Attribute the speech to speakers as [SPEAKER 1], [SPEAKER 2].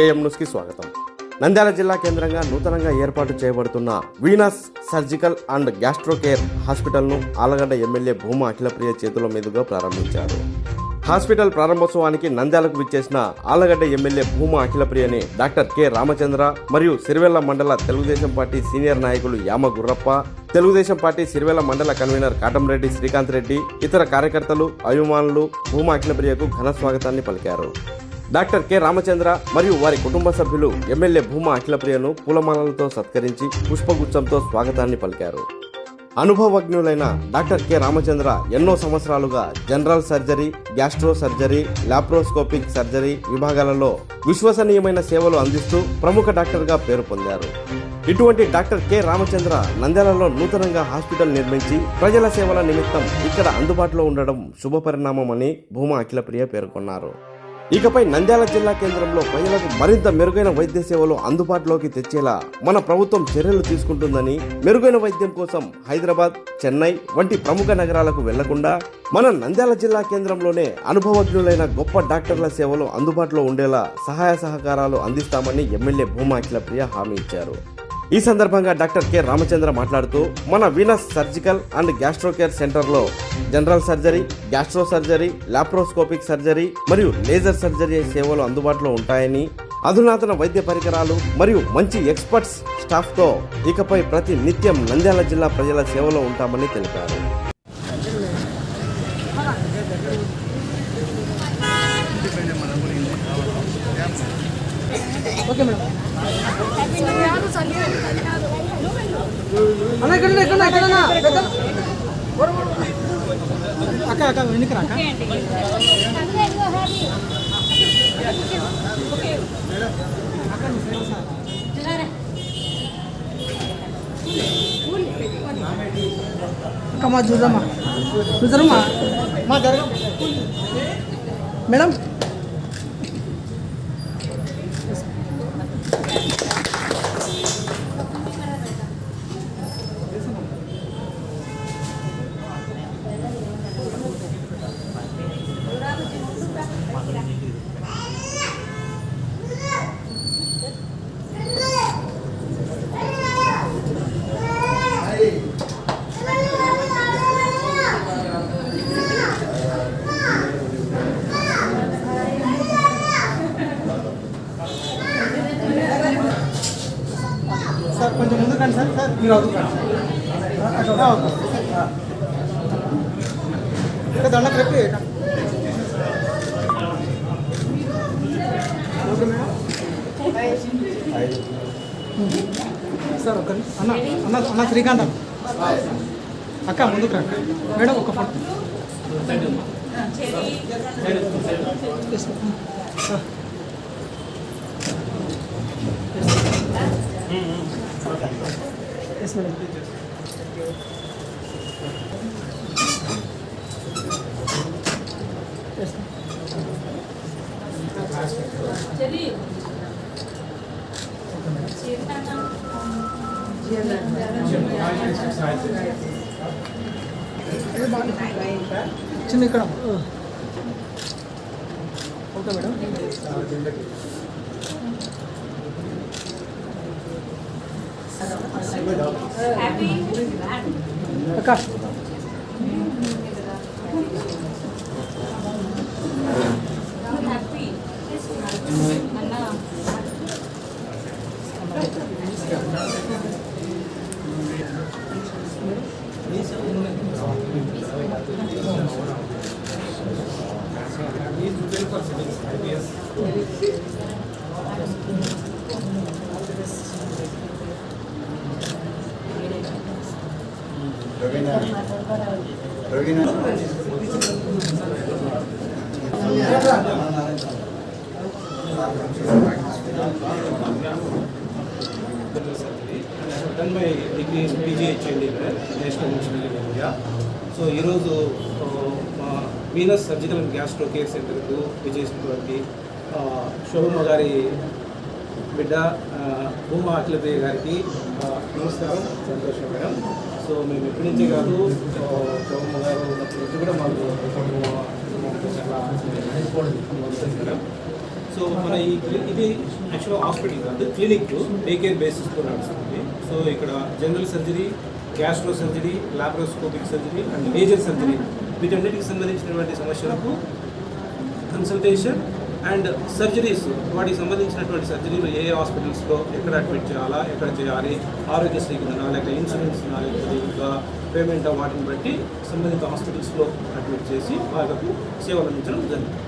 [SPEAKER 1] AM న్యూస్కి స్వాగతం. నంద్యాల జిల్లా కేంద్రంగా నూతనంగా ఏర్పాటు చేయబడుతున్న Venus surgical and gastro care హాస్పిటల్ను ఆలగడ్డ ఎమ్మెల్యే భూమా అఖిలప్రియ చేతుల మీదుగా ప్రారంభించారు. హాస్పిటల్ ప్రారంభోత్సవానికి నంద్యాలకు విచ్చేసిన ఆలగడ్డ ఎమ్మెల్యే భూమా అఖిలప్రియని డాక్టర్ కె రామచంద్ర మరియు సిరివెల్ల మండల తెలుగుదేశం పార్టీ సీనియర్ నాయకులు యామ గుర్రప్ప, తెలుగుదేశం పార్టీ సిరివెల్ల మండల కన్వీనర్ కాటంరెడ్డి శ్రీకాంత్ రెడ్డి, ఇతర కార్యకర్తలు, అభిమానులు భూమా అఖిలప్రియకు ఘన స్వాగతాన్ని పలికారు. డాక్టర్ కె రామచంద్ర మరియు వారి కుటుంబ సభ్యులు ఎమ్మెల్యే భూమా అఖిలప్రియను పూలమాలలతో సత్కరించి పుష్పగుచ్చంతో స్వాగతాన్ని పలికారు. అనుభవజ్ఞులైన డాక్టర్ కె రామచంద్ర ఎన్నో సంవత్సరాలుగా general surgery, gastro surgery, laparoscopic surgery విభాగాలలో విశ్వసనీయమైన సేవలు అందిస్తూ ప్రముఖ డాక్టర్గా పేరు పొందారు. ఇటువంటి డాక్టర్ కె రామచంద్ర నంద్యాలలో నూతనంగా హాస్పిటల్ నిర్మించి ప్రజల సేవల నిమిత్తం ఇక్కడ అందుబాటులో ఉండడం శుభపరిణామమని భూమా అఖిలప్రియ పేర్కొన్నారు. ఇకపై నంద్యాల జిల్లా కేంద్రంలో ప్రజలకు మరింత మెరుగైన వైద్య సేవలు అందుబాటులోకి తెచ్చేలా మన ప్రభుత్వం చర్యలు తీసుకుంటుందని, మెరుగైన వైద్యం కోసం హైదరాబాద్, చెన్నై వంటి ప్రముఖ నగరాలకు వెళ్లకుండా మన నంద్యాల జిల్లా కేంద్రంలోనే అనుభవజ్ఞులైన గొప్ప డాక్టర్ల సేవలు అందుబాటులో ఉండేలా సహాయ సహకారాలు అందిస్తామని ఎమ్మెల్యే భూమా అఖిలప్రియ హామీ ఇచ్చారు. ఈ సందర్భంగా డాక్టర్ కె రామచంద్ర మాట్లాడుతూ, మన Venus surgical and gastro care సెంటర్లో general surgery, gastro surgery, laparoscopic surgery మరియు లేజర్ సర్జరీ సేవలు అందుబాటులో ఉంటాయని, అధునాతన వైద్య పరికరాలు మరియు మంచి ఎక్స్పర్ట్స్ స్టాఫ్తో ఇకపై ప్రతి నిత్యం నంద్యాల జిల్లా ప్రజల సేవలో ఉంటామని తెలిపారు.
[SPEAKER 2] మా చూడమ్మా చూసారమ్మా మా జరగ మేడం సార్ కొంచెం ముందు కండి సార్. సార్ మీరు అవుతుంది దండకు రెప్పి ఓకే మేడం. సార్ ఒక అన్న అన్న అన్న శ్రీకాంత్ అక్క ముందుకు రా మేడం. ఒక ఫోటో ఎస్ మేడం. చిన్న ఇక్కడ ఓకే మేడం. అక్క
[SPEAKER 3] done my degree in PGHD National Institute of India. So ఈరోజు మా Venus surgical and gastro care సెంటర్కు విజయించినటువంటి శోభమ్మ గారి బిడ్డ భూమా అఖిలప్రియ గారికి నమస్కారం. సంతోషం మేడం. సో మేము ఎప్పటి నుంచే కాదు శోభమ్మ గారు ఉన్నప్పటి నుంచి కూడా మాకు చాలా మేడం. సో మన ఇది యాక్చువల్గా హాస్పిటల్ కాదు, క్లినిక్ డే కేర్ బేసిస్లో నడుస్తుంది. సో ఇక్కడ general surgery, gastro surgery, laparoscopic surgery and major surgery వీటన్నిటికి సంబంధించినటువంటి సమస్యలకు కన్సల్టేషన్ అండ్ సర్జరీస్, వాటికి సంబంధించినటువంటి సర్జరీలు ఏ హాస్పిటల్స్లో ఎక్కడ అడ్మిట్ చేయాలా, ఎక్కడ చేయాలి, ఆరోగ్యశ్రీ కింద లేక ఇన్సూరెన్స్ లేకపోతే ఇంకా పేమెంట్ వాటిని బట్టి సంబంధిత హాస్పిటల్స్లో అడ్మిట్ చేసి వాళ్ళకు సేవలు అందించడం జరిగింది.